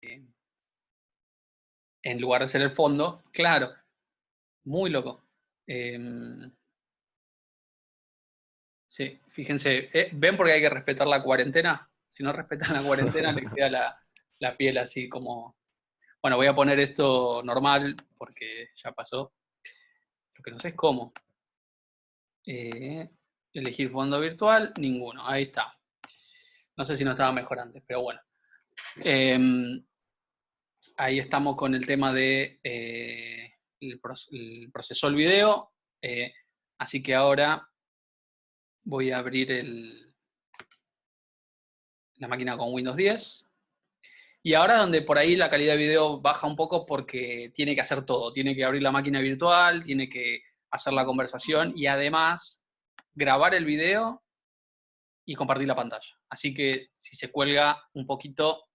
en lugar de ser el fondo. Claro, muy loco. Sí, fíjense, ¿ven por qué hay que respetar la cuarentena? Si no respetan la cuarentena, les queda la piel así como... Bueno, voy a poner esto normal, porque ya pasó. Lo que no sé es cómo. Elegir fondo virtual, ninguno. Ahí está. No sé si no estaba mejor antes, pero bueno. Ahí estamos con el tema de el procesó el video. Así que ahora voy a abrir la máquina con Windows 10. Y ahora donde por ahí la calidad de video baja un poco porque tiene que hacer todo. Tiene que abrir la máquina virtual, tiene que hacer la conversación y además grabar el video y compartir la pantalla. Así que si se cuelga un poquito,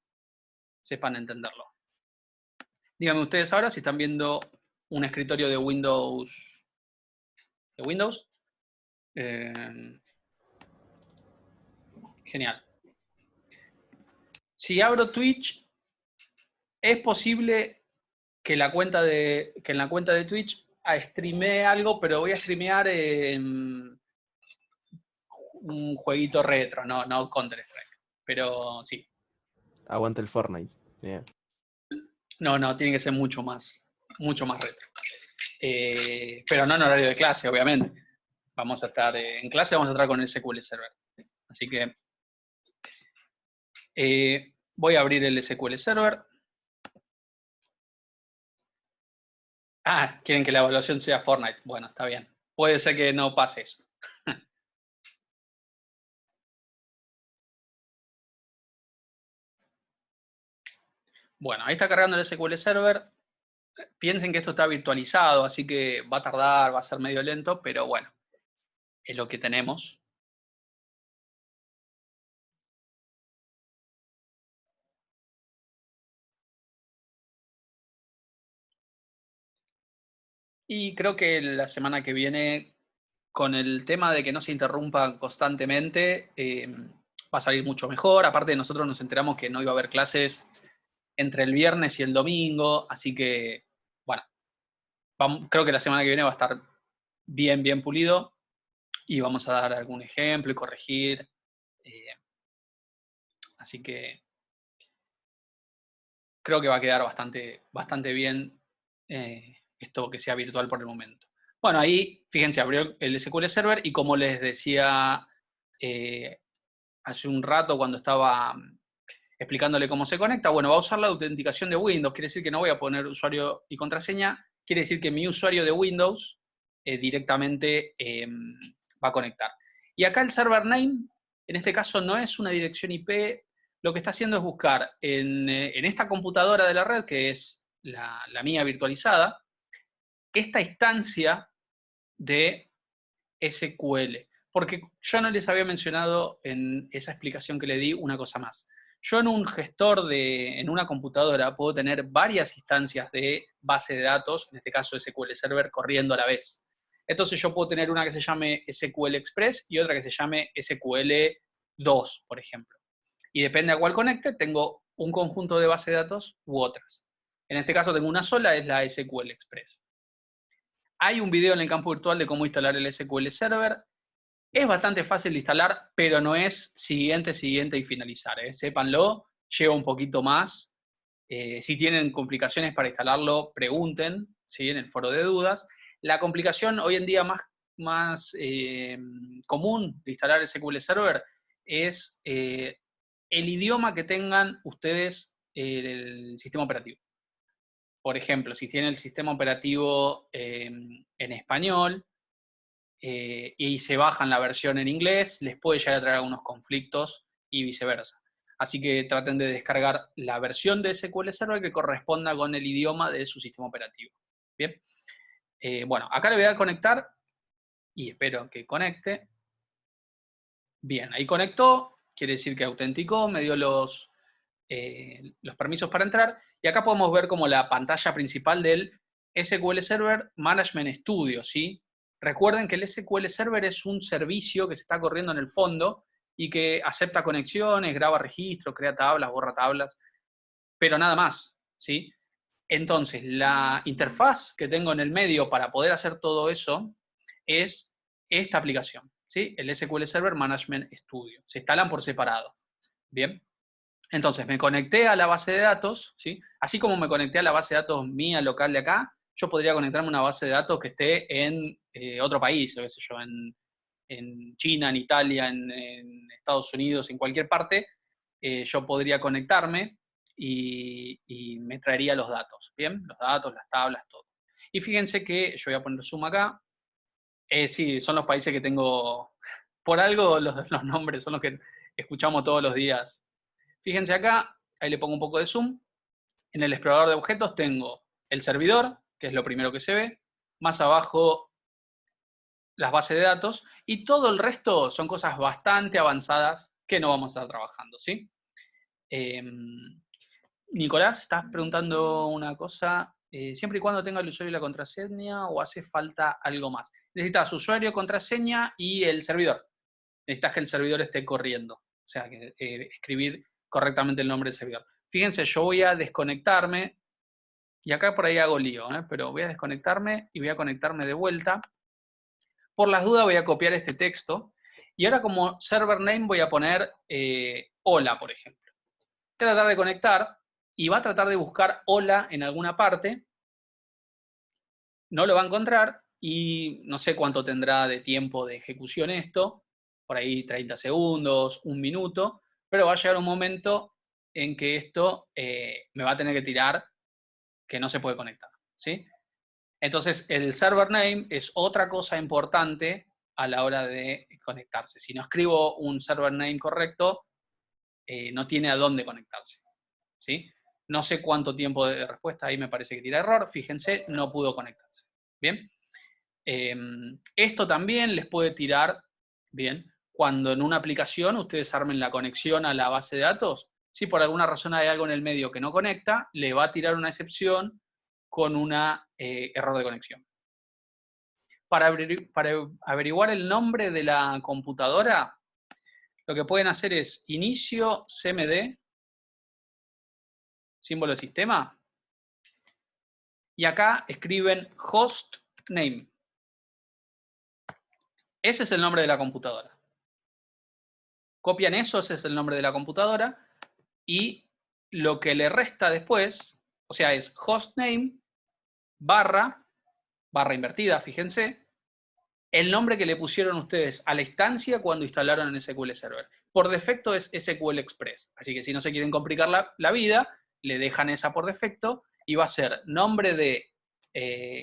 sepan entenderlo. Díganme ustedes ahora si están viendo un escritorio de Windows. Genial. Si abro Twitch, es posible que en la cuenta de Twitch streamee algo, pero voy a streamear un jueguito retro, no Counter-Strike. Pero sí. Aguanta el Fortnite. Yeah. No, tiene que ser mucho más retro. Pero no en horario de clase, obviamente. Vamos a estar en clase, vamos a estar con el SQL Server. Así que voy a abrir el SQL Server. Ah, quieren que la evaluación sea Fortnite. Bueno, está bien. Puede ser que no pase eso. Bueno, ahí está cargando el SQL Server. Piensen que esto está virtualizado, así que va a tardar, va a ser medio lento, pero bueno, es lo que tenemos. Y creo que la semana que viene, con el tema de que no se interrumpa constantemente, va a salir mucho mejor. Aparte, nosotros nos enteramos que no iba a haber clases entre el viernes y el domingo, así que, bueno, creo que la semana que viene va a estar bien pulido y vamos a dar algún ejemplo y corregir. Así que creo que va a quedar bastante bien esto que sea virtual por el momento. Bueno, ahí, fíjense, abrió el SQL Server y como les decía hace un rato cuando estaba explicándole cómo se conecta, bueno, va a usar la autenticación de Windows, quiere decir que no voy a poner usuario y contraseña, quiere decir que mi usuario de Windows directamente va a conectar. Y acá el server name, en este caso no es una dirección IP, lo que está haciendo es buscar en esta computadora de la red, que es la mía virtualizada, esta instancia de SQL. Porque yo no les había mencionado en esa explicación que le di una cosa más. Yo en un gestor en una computadora puedo tener varias instancias de base de datos, en este caso SQL Server, corriendo a la vez. Entonces yo puedo tener una que se llame SQL Express y otra que se llame SQL 2, por ejemplo. Y depende a cuál conecte, tengo un conjunto de base de datos u otras. En este caso tengo una sola, es la SQL Express. Hay un video en el campo virtual de cómo instalar el SQL Server. Es bastante fácil de instalar, pero no es siguiente y finalizar. Sépanlo, lleva un poquito más. Si tienen complicaciones para instalarlo, pregunten, ¿sí? En el foro de dudas. La complicación hoy en día más común de instalar SQL Server es el idioma que tengan ustedes el sistema operativo. Por ejemplo, si tienen el sistema operativo en español, y se bajan la versión en inglés, les puede llegar a traer algunos conflictos y viceversa. Así que traten de descargar la versión de SQL Server que corresponda con el idioma de su sistema operativo. Bien. Bueno, acá le voy a dar conectar y espero que conecte. Bien, ahí conectó, quiere decir que autenticó, me dio los permisos para entrar y acá podemos ver como la pantalla principal del SQL Server Management Studio, ¿sí? Recuerden que el SQL Server es un servicio que se está corriendo en el fondo y que acepta conexiones, graba registros, crea tablas, borra tablas. pero nada más, ¿sí? Entonces, la interfaz que tengo en el medio para poder hacer todo eso es esta aplicación, ¿sí? El SQL Server Management Studio. Se instalan por separado, ¿bien? Entonces, me conecté a la base de datos, ¿sí? Así como me conecté a la base de datos mía local de acá, yo podría conectarme a una base de datos que esté en otro país, o qué sé yo, en China, en Italia, en Estados Unidos, en cualquier parte, yo podría conectarme y me traería los datos, ¿bien? Los datos, las tablas, todo. Y fíjense que, yo voy a poner zoom acá, sí, son los países que tengo, por algo los nombres son los que escuchamos todos los días. Fíjense acá, ahí le pongo un poco de zoom. En el explorador de objetos tengo el servidor, que es lo primero que se ve, más abajo las bases de datos, y todo el resto son cosas bastante avanzadas que no vamos a estar trabajando, ¿sí? Nicolás, estás preguntando una cosa, siempre y cuando tenga el usuario y la contraseña, o hace falta algo más. Necesitas usuario, contraseña y el servidor. Necesitas que el servidor esté corriendo, o sea, que escribir correctamente el nombre del servidor. Fíjense, yo voy a desconectarme, y acá por ahí hago lío, pero voy a desconectarme y voy a conectarme de vuelta. Por las dudas voy a copiar este texto, y ahora como server name voy a poner hola, por ejemplo. Voy a tratar de conectar, y va a tratar de buscar hola en alguna parte, no lo va a encontrar, y no sé cuánto tendrá de tiempo de ejecución esto, por ahí 30 segundos, un minuto, pero va a llegar un momento en que esto me va a tener que tirar que no se puede conectar, ¿sí? Entonces, el server name es otra cosa importante a la hora de conectarse. Si no escribo un server name correcto, no tiene a dónde conectarse, ¿sí? No sé cuánto tiempo de respuesta, ahí me parece que tira error. Fíjense, no pudo conectarse. ¿Bien? Esto también les puede tirar, bien, cuando en una aplicación ustedes armen la conexión a la base de datos, si por alguna razón hay algo en el medio que no conecta, le va a tirar una excepción con un error de conexión. Para averiguar el nombre de la computadora, lo que pueden hacer es inicio cmd, símbolo de sistema, y acá escriben host name. Ese es el nombre de la computadora. Copian eso, ese es el nombre de la computadora, y lo que le resta después, o sea, es hostname barra invertida, fíjense, el nombre que le pusieron ustedes a la instancia cuando instalaron el SQL Server. Por defecto es SQL Express, así que si no se quieren complicar la vida, le dejan esa por defecto y va a ser nombre de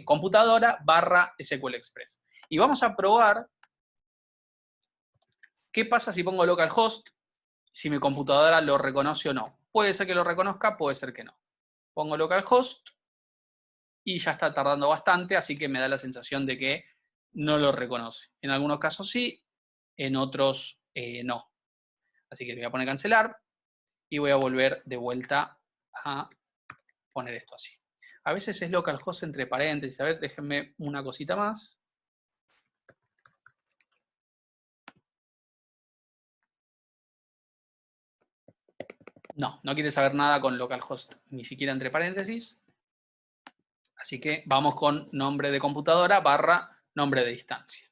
computadora barra SQL Express. Y vamos a probar qué pasa si pongo localhost, si mi computadora lo reconoce o no. Puede ser que lo reconozca, puede ser que no. Pongo localhost y ya está tardando bastante, así que me da la sensación de que no lo reconoce. En algunos casos sí, en otros no. Así que le voy a poner cancelar y voy a volver de vuelta a poner esto así. A veces es localhost entre paréntesis. A ver, déjenme una cosita más. No, no quiere saber nada con localhost, ni siquiera entre paréntesis. Así que vamos con nombre de computadora barra nombre de instancia.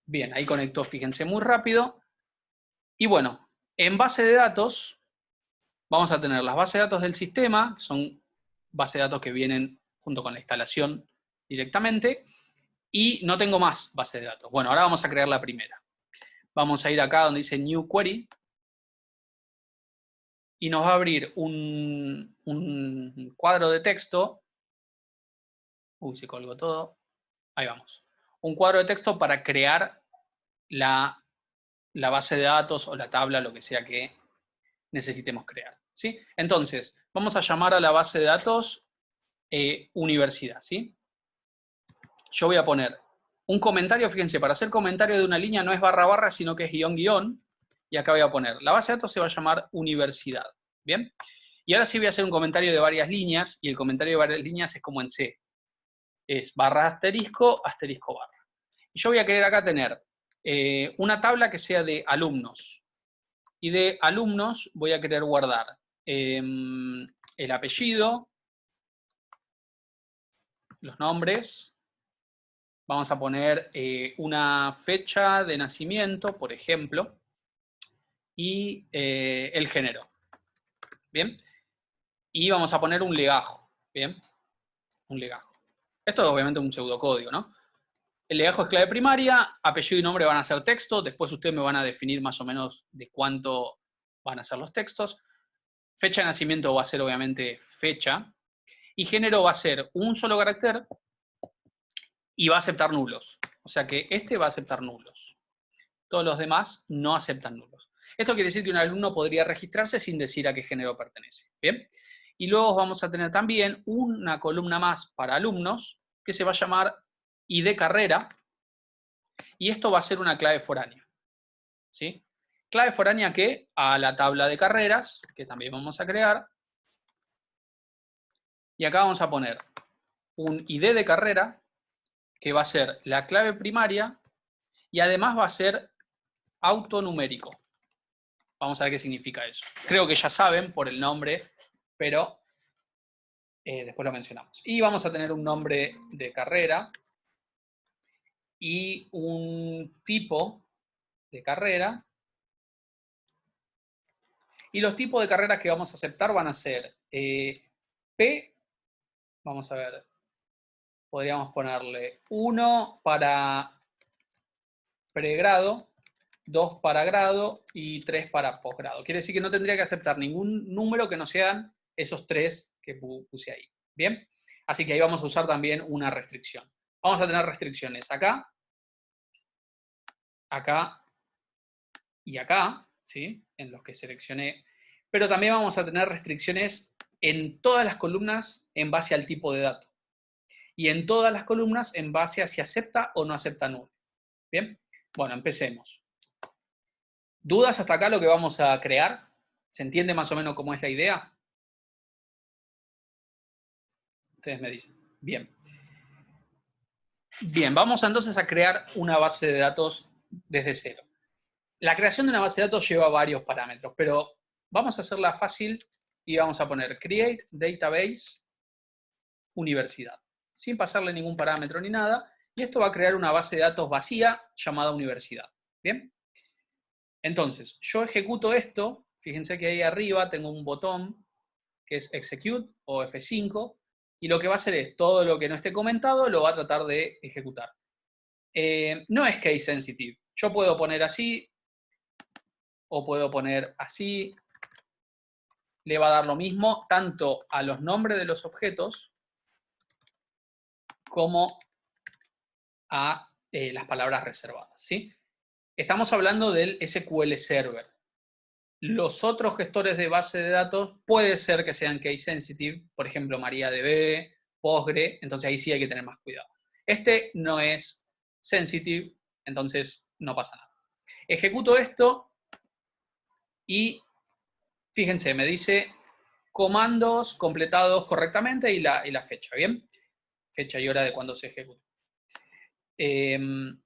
Bien, ahí conectó, fíjense, muy rápido. Y bueno, en base de datos vamos a tener las bases de datos del sistema, que son bases de datos que vienen junto con la instalación directamente, y no tengo más base de datos. Bueno, ahora vamos a crear la primera. Vamos a ir acá donde dice New Query, y nos va a abrir un cuadro de texto. Uy, se colgó todo. Ahí vamos. Un cuadro de texto para crear la base de datos o la tabla, lo que sea que necesitemos crear, ¿sí? Entonces, vamos a llamar a la base de datos universidad, ¿sí? Yo voy a poner un comentario, fíjense, para hacer comentario de una línea no es barra barra, sino que es guión guión, y acá voy a poner, la base de datos se va a llamar universidad, ¿bien? Y ahora sí voy a hacer un comentario de varias líneas, y el comentario de varias líneas es como en C, es barra asterisco, asterisco barra. Y yo voy a querer acá tener una tabla que sea de alumnos, y de alumnos voy a querer guardar el apellido, los nombres. Vamos a poner una fecha de nacimiento, por ejemplo, y el género. ¿Bien? Y vamos a poner un legajo. ¿Bien? Un legajo. Esto es obviamente un pseudocódigo, ¿no? El legajo es clave primaria, apellido y nombre van a ser texto, después ustedes me van a definir más o menos de cuánto van a ser los textos. Fecha de nacimiento va a ser obviamente fecha, y género va a ser un solo carácter y va a aceptar nulos. O sea que este va a aceptar nulos. Todos los demás no aceptan nulos. Esto quiere decir que un alumno podría registrarse sin decir a qué género pertenece. ¿Bien? Y luego vamos a tener también una columna más para alumnos que se va a llamar ID carrera, y esto va a ser una clave foránea. ¿Sí? Clave foránea que a la tabla de carreras, que también vamos a crear, y acá vamos a poner un ID de carrera, que va a ser la clave primaria, y además va a ser autonumérico. Vamos a ver qué significa eso. Creo que ya saben por el nombre, pero después lo mencionamos. Y vamos a tener un nombre de carrera y un tipo de carrera. Y los tipos de carreras que vamos a aceptar van a ser P, vamos a ver, podríamos ponerle 1 para pregrado, 2 para grado y 3 para posgrado. Quiere decir que no tendría que aceptar ningún número que no sean esos 3 que puse ahí. ¿Bien? Así que ahí vamos a usar también una restricción. Vamos a tener restricciones acá, acá y acá, ¿sí? En los que seleccioné. Pero también vamos a tener restricciones en todas las columnas en base al tipo de dato. Y en todas las columnas en base a si acepta o no acepta null. ¿Bien? Bueno, empecemos. ¿Dudas hasta acá lo que vamos a crear? ¿Se entiende más o menos cómo es la idea? Ustedes me dicen. Bien. Bien, vamos entonces a crear una base de datos desde cero. La creación de una base de datos lleva varios parámetros, pero vamos a hacerla fácil y vamos a poner create database universidad, sin pasarle ningún parámetro ni nada, y esto va a crear una base de datos vacía llamada universidad. ¿Bien? Entonces, yo ejecuto esto, fíjense que ahí arriba tengo un botón que es execute o F5, y lo que va a hacer es todo lo que no esté comentado lo va a tratar de ejecutar. No es case sensitive. Yo puedo poner así, o puedo poner así. Le va a dar lo mismo tanto a los nombres de los objetos como a las palabras reservadas. ¿Sí? Estamos hablando del SQL Server. Los otros gestores de base de datos puede ser que sean case sensitive, por ejemplo MariaDB, Postgre, entonces ahí sí hay que tener más cuidado. Este no es sensitive, entonces no pasa nada. Ejecuto esto y fíjense, me dice comandos completados correctamente y la fecha, ¿bien? Fecha y hora de cuando se ejecuta. Quiere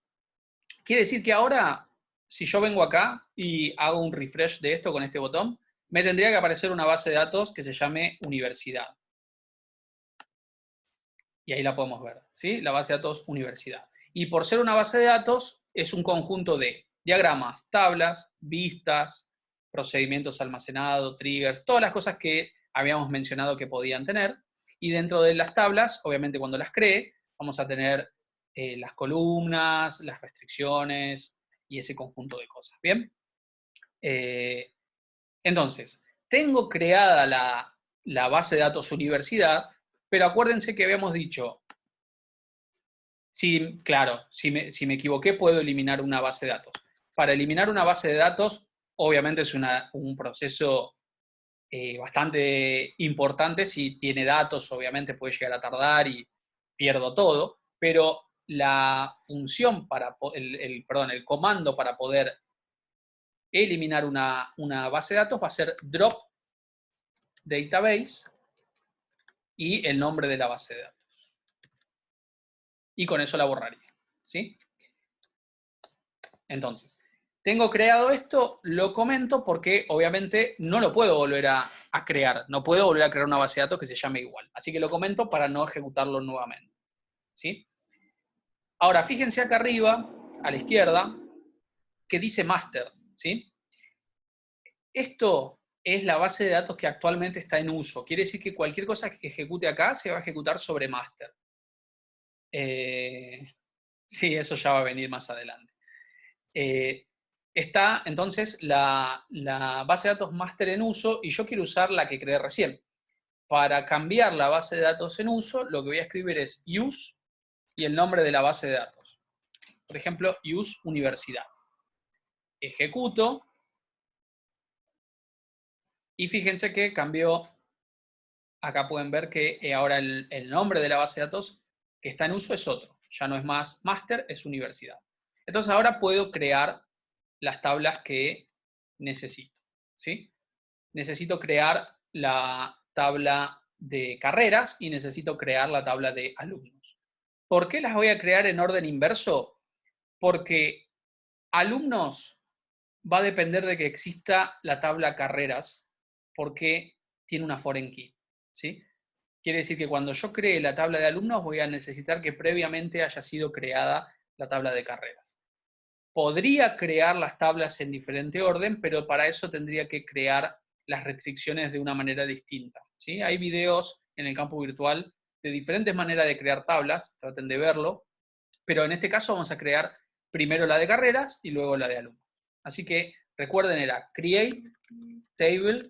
decir que ahora, si yo vengo acá y hago un refresh de esto con este botón, me tendría que aparecer una base de datos que se llame universidad. Y ahí la podemos ver, ¿sí? La base de datos universidad. Y por ser una base de datos, es un conjunto de diagramas, tablas, vistas, procedimientos almacenados, triggers, todas las cosas que habíamos mencionado que podían tener. Y dentro de las tablas, obviamente cuando las cree, vamos a tener las columnas, las restricciones y ese conjunto de cosas. ¿Bien? Entonces, tengo creada la base de datos universidad, pero acuérdense que habíamos dicho, sí, claro, si me equivoqué puedo eliminar una base de datos. Para eliminar una base de datos, obviamente es un proceso bastante importante. Si tiene datos, obviamente puede llegar a tardar y pierdo todo, pero la función el comando para poder eliminar una base de datos va a ser drop database y el nombre de la base de datos. Y con eso la borraría, ¿sí? Entonces, Tengo creado esto, lo comento porque obviamente no lo puedo volver a crear. No puedo volver a crear una base de datos que se llame igual. Así que lo comento para no ejecutarlo nuevamente. ¿Sí? Ahora, fíjense acá arriba, a la izquierda, que dice master. ¿Sí? Esto es la base de datos que actualmente está en uso. Quiere decir que cualquier cosa que ejecute acá se va a ejecutar sobre master. Sí, eso ya va a venir más adelante. Está entonces la base de datos master en uso y yo quiero usar la que creé recién. Para cambiar la base de datos en uso, lo que voy a escribir es use y el nombre de la base de datos. Por ejemplo, use universidad. Ejecuto y fíjense que cambió. Acá pueden ver que ahora el nombre de la base de datos que está en uso es otro. Ya no es más master, es universidad. Entonces ahora puedo crear las tablas que necesito. ¿Sí? Necesito crear la tabla de carreras y necesito crear la tabla de alumnos. ¿Por qué las voy a crear en orden inverso? Porque alumnos va a depender de que exista la tabla carreras, porque tiene una foreign key. ¿Sí? Quiere decir que cuando yo cree la tabla de alumnos voy a necesitar que previamente haya sido creada la tabla de carreras. Podría crear las tablas en diferente orden, pero para eso tendría que crear las restricciones de una manera distinta. ¿Sí? Hay videos en el campo virtual de diferentes maneras de crear tablas, traten de verlo, pero en este caso vamos a crear primero la de carreras y luego la de alumnos. Así que recuerden, era create table,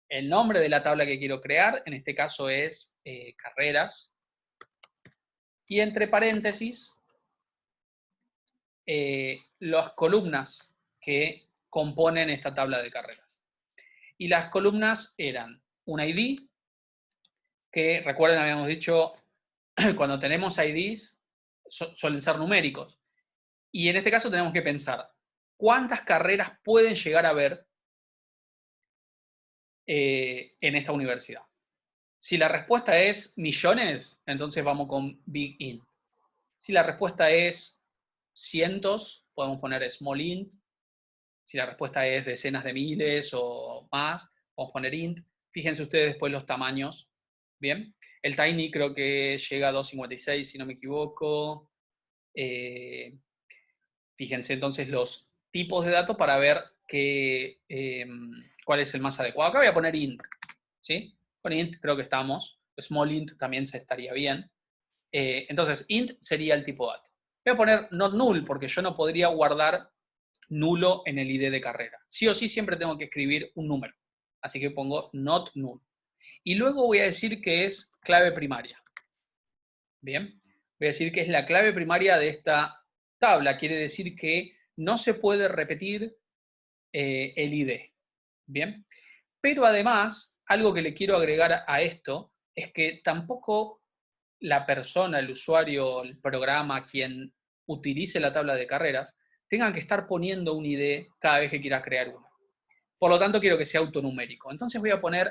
el nombre de la tabla que quiero crear, en este caso es carreras, y entre paréntesis las columnas que componen esta tabla de carreras. Y las columnas eran un ID, que recuerden, habíamos dicho, cuando tenemos IDs, suelen ser numéricos. Y en este caso tenemos que pensar, ¿cuántas carreras pueden llegar a haber en esta universidad? Si la respuesta es millones, entonces vamos con big int. Si la respuesta es cientos, podemos poner small int. Si la respuesta es decenas de miles o más, vamos a poner int. Fíjense ustedes después los tamaños. Bien. El tiny creo que llega a 256, si no me equivoco. Fíjense entonces los tipos de datos para ver cuál es el más adecuado. Acá voy a poner int. ¿Sí? Con int creo que estamos. Small int también se estaría bien. Entonces, int sería el tipo de dato. Voy a poner not null porque yo no podría guardar nulo en el ID de carrera. Sí o sí siempre tengo que escribir un número. Así que pongo not null. Y luego voy a decir que es clave primaria. Bien. Voy a decir que es la clave primaria de esta tabla. Quiere decir que no se puede repetir el ID. Bien. Pero además, algo que le quiero agregar a esto es que tampoco la persona, el usuario, el programa, quien utilice la tabla de carreras, tengan que estar poniendo un ID cada vez que quiera crear uno. Por lo tanto, quiero que sea autonumérico. Entonces voy a poner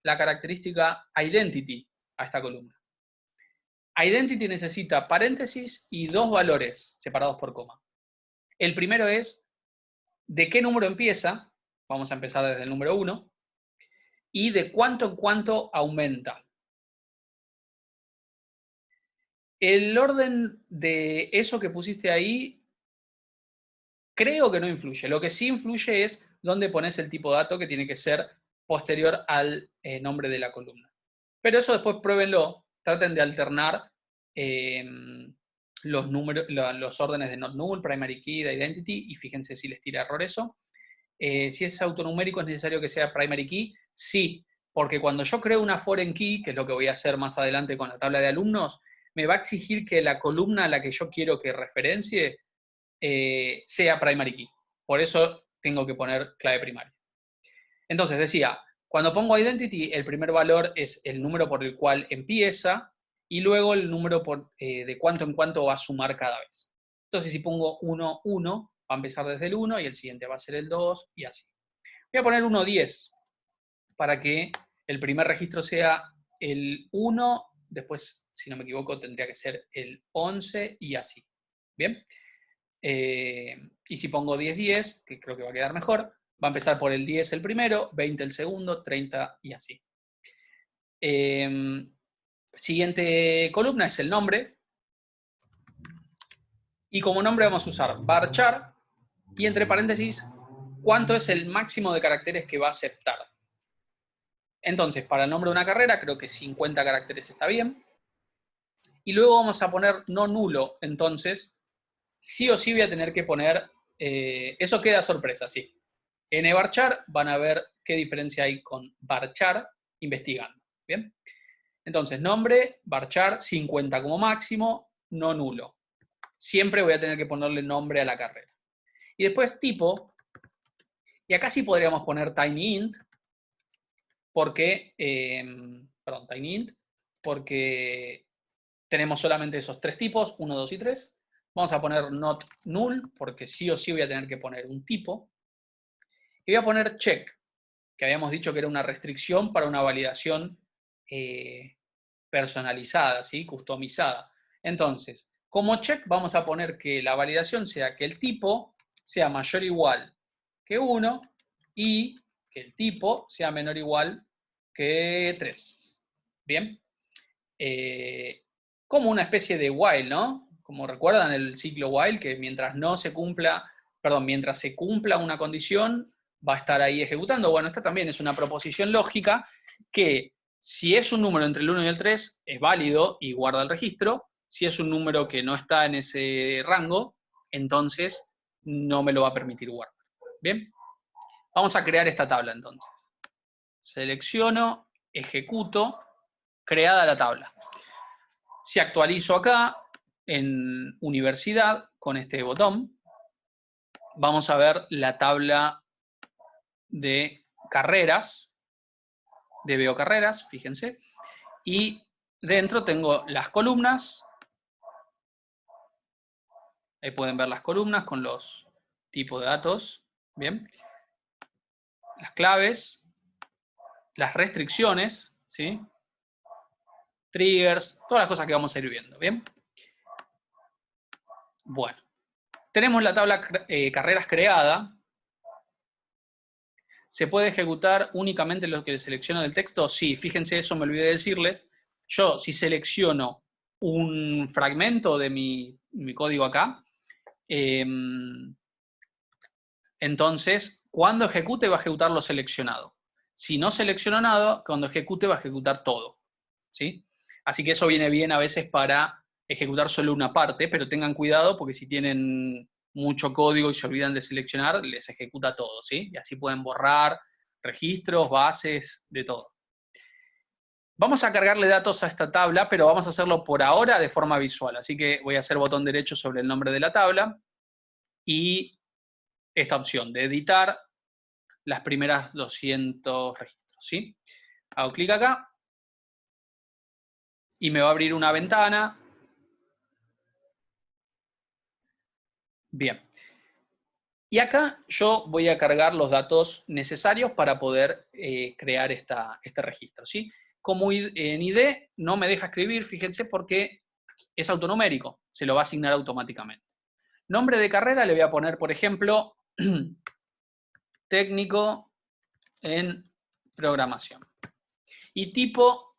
la característica identity a esta columna. Identity necesita paréntesis y dos valores separados por coma. El primero es de qué número empieza, vamos a empezar desde el número 1, y de cuánto en cuánto aumenta. El orden de eso que pusiste ahí creo que no influye. Lo que sí influye es dónde pones el tipo de dato que tiene que ser posterior al nombre de la columna. Pero eso después pruébenlo, traten de alternar los, los órdenes de not null, primary key, de identity, y fíjense si les tira error eso. Si es autonumérico, ¿es necesario que sea primary key? Sí, porque cuando yo creo una foreign key, que es lo que voy a hacer más adelante con la tabla de alumnos, me va a exigir que la columna a la que yo quiero que referencie sea primary key. Por eso tengo que poner clave primaria. Entonces decía, cuando pongo identity, el primer valor es el número por el cual empieza y luego el número de cuánto en cuánto va a sumar cada vez. Entonces si pongo 1, 1, va a empezar desde el 1 y el siguiente va a ser el 2 y así. Voy a poner 1, 10 para que el primer registro sea el 1, después, si no me equivoco, tendría que ser el 11 y así. ¿Bien? Y si pongo 10, 10, que creo que va a quedar mejor, va a empezar por el 10 el primero, 20 el segundo, 30 y así. Siguiente columna es el nombre. Y como nombre vamos a usar varchar y entre paréntesis, cuánto es el máximo de caracteres que va a aceptar. Entonces, para el nombre de una carrera, creo que 50 caracteres está bien. Y luego vamos a poner no nulo. Entonces, sí o sí voy a tener que poner, eso queda sorpresa, sí. En varchar van a ver qué diferencia hay con varchar investigando. ¿Bien? Entonces, nombre, varchar, 50 como máximo, no nulo. Siempre voy a tener que ponerle nombre a la carrera. Y después tipo, y acá sí podríamos poner tinyInt, porque, tinyInt, porque tenemos solamente esos tres tipos, 1, 2 y 3. Vamos a poner not null, porque sí o sí voy a tener que poner un tipo. Y voy a poner check, que habíamos dicho que era una restricción para una validación personalizada, ¿sí? Customizada. Entonces, como check vamos a poner que la validación sea que el tipo sea mayor o igual que 1 y que el tipo sea menor o igual que 3. ¿Bien? Como una especie de while, ¿no? Como recuerdan el ciclo while, que mientras mientras se cumpla una condición, va a estar ahí ejecutando. Bueno, esta también es una proposición lógica que si es un número entre el 1 y el 3, es válido y guarda el registro. Si es un número que no está en ese rango, entonces no me lo va a permitir guardar. ¿Bien? Vamos a crear esta tabla entonces. Selecciono, ejecuto, creada la tabla. Si actualizo acá en universidad con este botón, vamos a ver la tabla de carreras, de veo carreras, fíjense, y dentro tengo las columnas. Ahí pueden ver las columnas con los tipos de datos, ¿bien? Las claves, las restricciones, ¿sí? Triggers, todas las cosas que vamos a ir viendo, ¿bien? Bueno, tenemos la tabla carreras creada. ¿Se puede ejecutar únicamente lo que selecciono del texto? Sí, fíjense, eso me olvidé de decirles. Yo, si selecciono un fragmento de mi código acá, entonces, cuando ejecute, va a ejecutar lo seleccionado. Si no selecciono nada, cuando ejecute, va a ejecutar todo. ¿Sí? Así que eso viene bien a veces para ejecutar solo una parte, pero tengan cuidado porque si tienen mucho código y se olvidan de seleccionar, les ejecuta todo, ¿sí? Y así pueden borrar registros, bases, de todo. Vamos a cargarle datos a esta tabla, pero vamos a hacerlo por ahora de forma visual. Así que voy a hacer botón derecho sobre el nombre de la tabla y esta opción de editar las primeras 200 registros, ¿sí? Hago clic acá y me va a abrir una ventana. Bien. Y acá yo voy a cargar los datos necesarios para poder crear este registro, ¿sí? Como en ID no me deja escribir, fíjense, porque es autonumérico, se lo va a asignar automáticamente. Nombre de carrera le voy a poner, por ejemplo, técnico en programación. Y tipo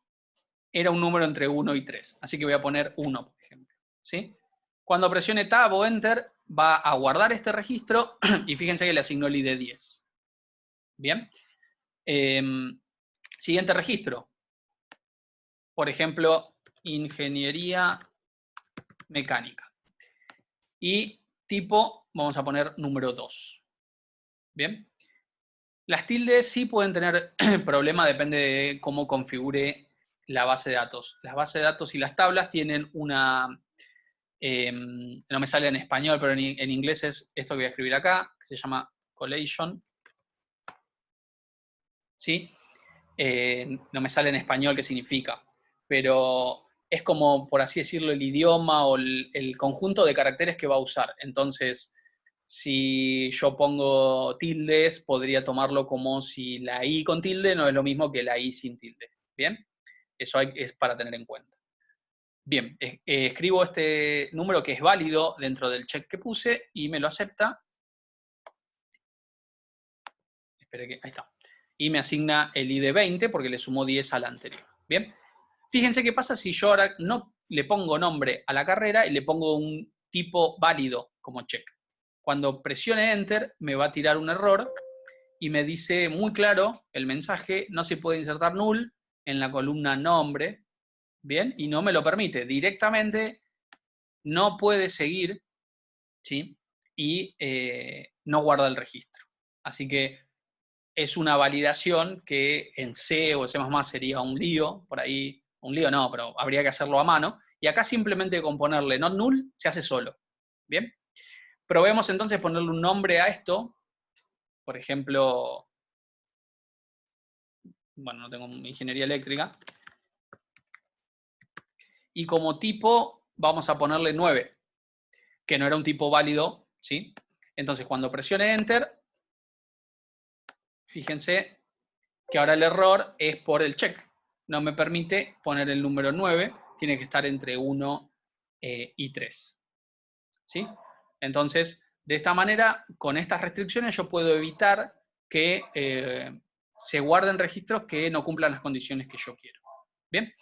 era un número entre 1 y 3, así que voy a poner 1, por ejemplo, ¿sí? Cuando presione Tab o Enter, va a guardar este registro y fíjense que le asignó el ID 10. Bien. Siguiente registro. Por ejemplo, ingeniería mecánica. Y tipo, vamos a poner número 2. Bien. Las tildes sí pueden tener problema, depende de cómo configure la base de datos. Las bases de datos y las tablas tienen una... no me sale en español, pero en inglés es esto que voy a escribir acá, que se llama collation. ¿Sí? No me sale en español qué significa, pero es como, por así decirlo, el idioma o el conjunto de caracteres que va a usar. Entonces, si yo pongo tildes, podría tomarlo como si la I con tilde no es lo mismo que la I sin tilde. ¿Bien? Eso es para tener en cuenta. Bien, escribo este número que es válido dentro del check que puse y me lo acepta. Espere que, ahí está. Y me asigna el ID 20 porque le sumó 10 al anterior. Bien. Fíjense qué pasa si yo ahora no le pongo nombre a la carrera y le pongo un tipo válido como check. Cuando presione Enter me va a tirar un error y me dice muy claro el mensaje, no se puede insertar null en la columna nombre, ¿bien? Y no me lo permite. Directamente no puede seguir, ¿sí? Y no guarda el registro. Así que es una validación que en C o C++ sería un lío, por ahí, un lío no, pero habría que hacerlo a mano. Y acá simplemente con ponerle not null se hace solo. ¿Bien? Probemos entonces ponerle un nombre a esto. Por ejemplo, bueno, no tengo ingeniería eléctrica. Y como tipo vamos a ponerle 9, que no era un tipo válido, ¿sí? Entonces cuando presione Enter, fíjense que ahora el error es por el check. No me permite poner el número 9, tiene que estar entre 1 y 3. ¿Sí? Entonces, de esta manera, con estas restricciones yo puedo evitar que se guarden registros que no cumplan las condiciones que yo quiero. Bien,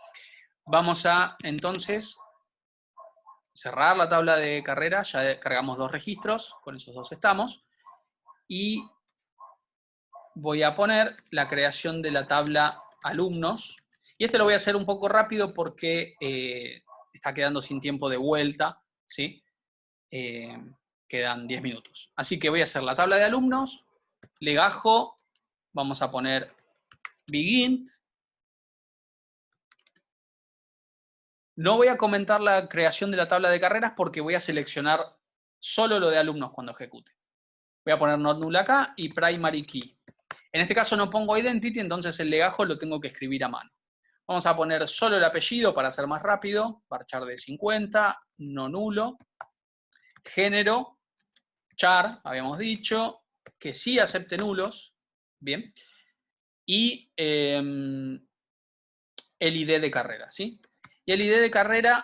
vamos a entonces cerrar la tabla de carrera, ya cargamos 2 registros, con esos 2 estamos, y voy a poner la creación de la tabla alumnos, y este lo voy a hacer un poco rápido porque está quedando sin tiempo de vuelta, ¿sí? Quedan 10 minutos. Así que voy a hacer la tabla de alumnos, legajo, vamos a poner begin. No voy a comentar la creación de la tabla de carreras porque voy a seleccionar solo lo de alumnos cuando ejecute. Voy a poner not null acá y primary key. En este caso no pongo identity, entonces el legajo lo tengo que escribir a mano. Vamos a poner solo el apellido para hacer más rápido, varchar de 50, no nulo, género, char, habíamos dicho, que sí acepte nulos, bien, y el ID de carrera, ¿sí? Y el ID de carrera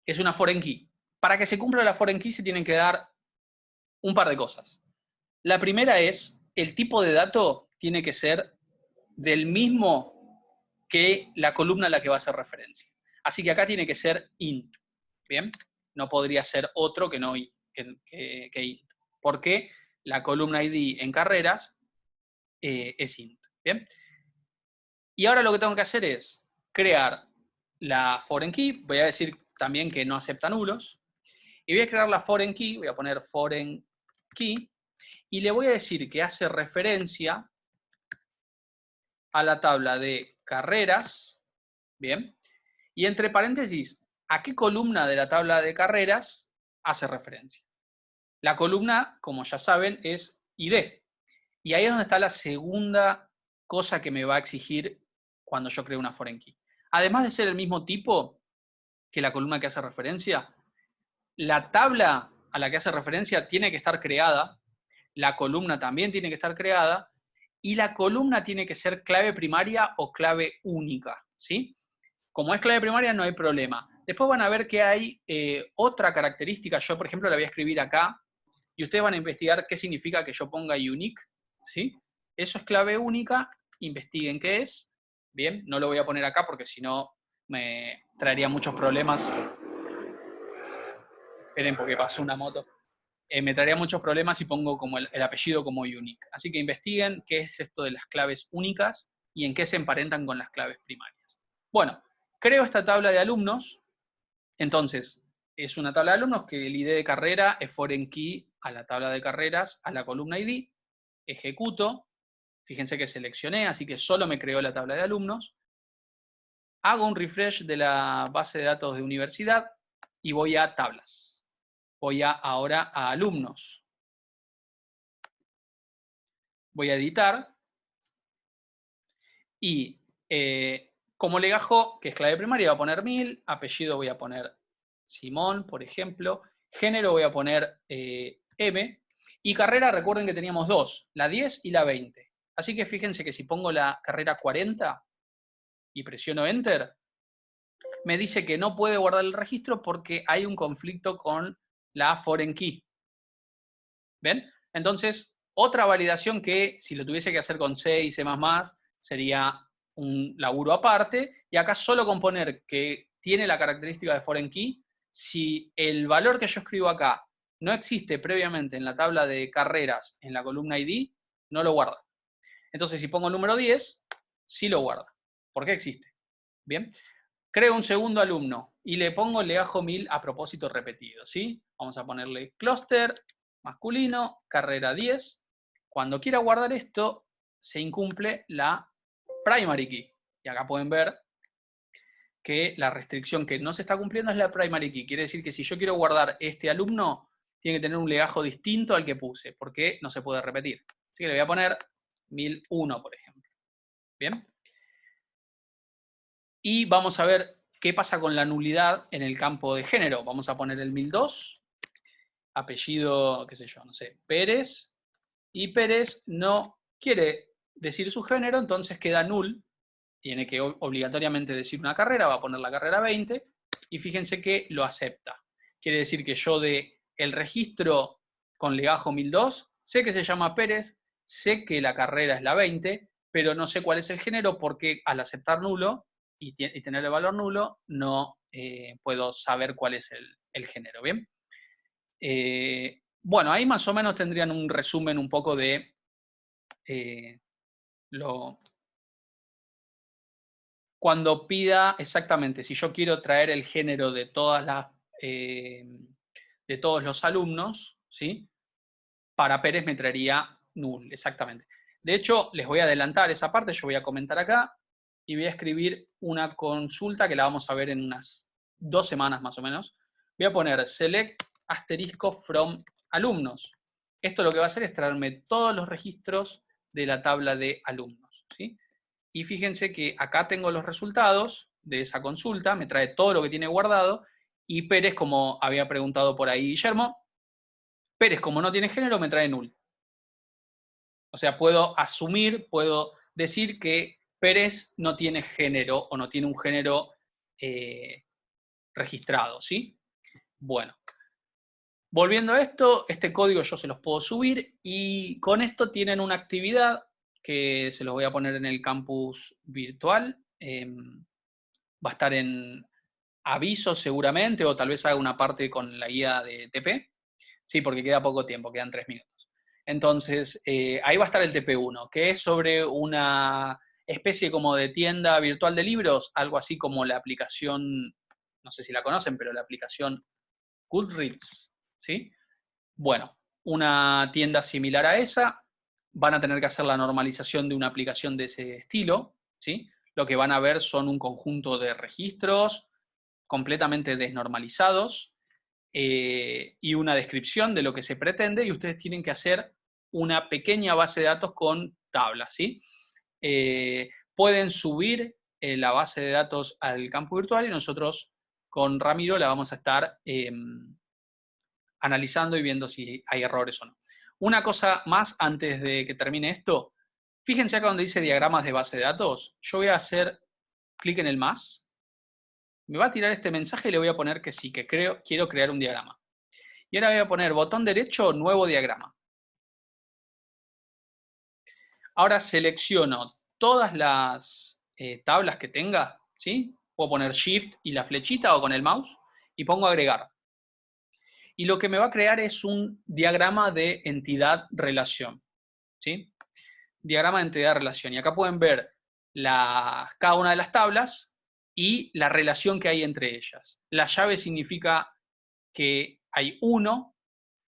es una foreign key. Para que se cumpla la foreign key se tienen que dar un par de cosas. La primera es, el tipo de dato tiene que ser del mismo que la columna a la que va a hacer referencia. Así que acá tiene que ser int, ¿bien? No podría ser otro que, no, que int. Porque la columna ID en carreras es int, ¿bien? Y ahora lo que tengo que hacer es crear la foreign key, voy a decir también que no acepta nulos, y voy a crear la foreign key, voy a poner foreign key, y le voy a decir que hace referencia a la tabla de carreras, ¿bien? Y entre paréntesis, ¿a qué columna de la tabla de carreras hace referencia? La columna, como ya saben, es ID. Y ahí es donde está la segunda cosa que me va a exigir cuando yo creo una foreign key. Además de ser el mismo tipo que la columna que hace referencia, la tabla a la que hace referencia tiene que estar creada, la columna también tiene que estar creada, y la columna tiene que ser clave primaria o clave única, ¿sí? Como es clave primaria no hay problema. Después van a ver que hay otra característica, yo por ejemplo la voy a escribir acá, y ustedes van a investigar qué significa que yo ponga unique, ¿sí? Eso es clave única, investiguen qué es. Bien, no lo voy a poner acá porque si no me traería muchos problemas. Esperen porque pasó una moto. Me traería muchos problemas si pongo como el apellido como unique. Así que investiguen qué es esto de las claves únicas y en qué se emparentan con las claves primarias. Bueno, creo esta tabla de alumnos. Entonces, es una tabla de alumnos que el ID de carrera es foreign key a la tabla de carreras, a la columna ID. Ejecuto. Fíjense que seleccioné, así que solo me creó la tabla de alumnos. Hago un refresh de la base de datos de universidad y voy a tablas. Voy ahora a alumnos. Voy a editar. Y como legajo, que es clave primaria, voy a poner 1000. Apellido voy a poner Simón, por ejemplo. Género voy a poner M. Y carrera, recuerden que teníamos dos, la 10 y la 20. Así que fíjense que si pongo la carrera 40 y presiono Enter, me dice que no puede guardar el registro porque hay un conflicto con la foreign key. ¿Ven? Entonces, otra validación que si lo tuviese que hacer con C y C++, sería un laburo aparte. Y acá solo con poner que tiene la característica de foreign key, si el valor que yo escribo acá no existe previamente en la tabla de carreras en la columna ID, no lo guarda. Entonces, si pongo el número 10, sí lo guarda. ¿Por qué existe? Bien. Creo un segundo alumno y le pongo legajo 1000 a propósito repetido, ¿sí? Vamos a ponerle clúster masculino, carrera 10. Cuando quiera guardar esto, se incumple la primary key. Y acá pueden ver que la restricción que no se está cumpliendo es la primary key. Quiere decir que si yo quiero guardar este alumno, tiene que tener un legajo distinto al que puse, porque no se puede repetir. Así que le voy a poner 1001, por ejemplo. ¿Bien? Y vamos a ver qué pasa con la nulidad en el campo de género. Vamos a poner el 1002, apellido, qué sé yo, no sé, Pérez, y Pérez no quiere decir su género, entonces queda null, tiene que obligatoriamente decir una carrera, va a poner la carrera 20, y fíjense que lo acepta. Quiere decir que yo de el registro con legajo 1002, sé que se llama Pérez, sé que la carrera es la 20, pero no sé cuál es el género porque al aceptar nulo y tener el valor nulo, no puedo saber cuál es el género, ¿bien? Bueno, ahí más o menos tendrían un resumen un poco de cuando pida exactamente, si yo quiero traer el género de de todos los alumnos, ¿sí? Para Pérez me traería null, exactamente. De hecho, les voy a adelantar esa parte, yo voy a comentar acá y voy a escribir una consulta que la vamos a ver en unas 2 semanas más o menos. Voy a poner select asterisco from alumnos. Esto lo que va a hacer es traerme todos los registros de la tabla de alumnos, ¿sí? Y fíjense que acá tengo los resultados de esa consulta, me trae todo lo que tiene guardado, y Pérez, como había preguntado por ahí Guillermo, Pérez, como no tiene género, me trae null. O sea, puedo asumir, puedo decir que Pérez no tiene género o no tiene un género registrado, ¿sí? Bueno, volviendo a esto, este código yo se los puedo subir y con esto tienen una actividad que se los voy a poner en el campus virtual. Va a estar en avisos seguramente o tal vez haga una parte con la guía de TP. Sí, porque queda poco tiempo, quedan 3 minutos. Entonces, ahí va a estar el TP1, que es sobre una especie como de tienda virtual de libros, algo así como la aplicación, no sé si la conocen, pero la aplicación Goodreads, ¿sí? Bueno, una tienda similar a esa, van a tener que hacer la normalización de una aplicación de ese estilo, ¿sí? Lo que van a ver son un conjunto de registros completamente desnormalizados, y una descripción de lo que se pretende, y ustedes tienen que hacer una pequeña base de datos con tablas, ¿sí? Pueden subir la base de datos al campo virtual y nosotros con Ramiro la vamos a estar analizando y viendo si hay errores o no. Una cosa más antes de que termine esto, fíjense acá donde dice diagramas de base de datos, yo voy a hacer clic en el más, me va a tirar este mensaje y le voy a poner que sí, que quiero crear un diagrama. Y ahora voy a poner botón derecho, nuevo diagrama. Ahora selecciono todas las tablas que tenga, ¿sí? Puedo poner Shift y la flechita o con el mouse y pongo agregar. Y lo que me va a crear es un diagrama de entidad-relación, ¿sí? Diagrama de entidad-relación. Y acá pueden ver cada una de las tablas y la relación que hay entre ellas. La llave significa que hay uno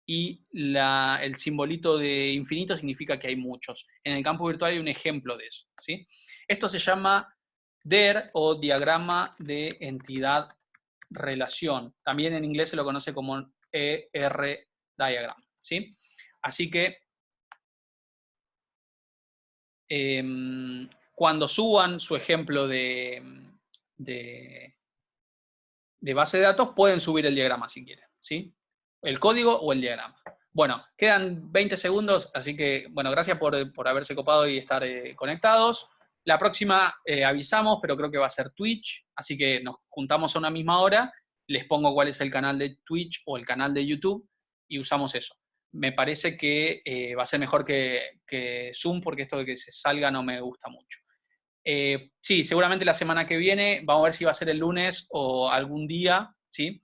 y el simbolito de infinito significa que hay muchos. En el campo virtual hay un ejemplo de eso, ¿sí? Esto se llama DER o diagrama de entidad-relación. También en inglés se lo conoce como ER diagram, ¿sí? Así que cuando suban su ejemplo de base de datos, pueden subir el diagrama si quieren, ¿sí? El código o el diagrama. Bueno, quedan 20 segundos, así que, bueno, gracias por haberse copado y estar conectados. La próxima avisamos, pero creo que va a ser Twitch, así que nos juntamos a una misma hora, les pongo cuál es el canal de Twitch o el canal de YouTube y usamos eso. Me parece que va a ser mejor que Zoom, porque esto de que se salga no me gusta mucho. Sí, seguramente la semana que viene, vamos a ver si va a ser el lunes o algún día, ¿sí?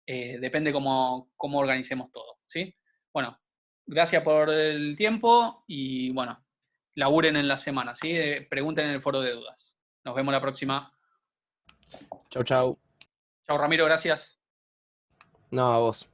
Depende cómo organicemos todo, ¿sí? Bueno, gracias por el tiempo y bueno, laburen en la semana, ¿sí? Pregunten en el foro de dudas. Nos vemos la próxima. Chau, chau. Chao, Ramiro, gracias. No, a vos.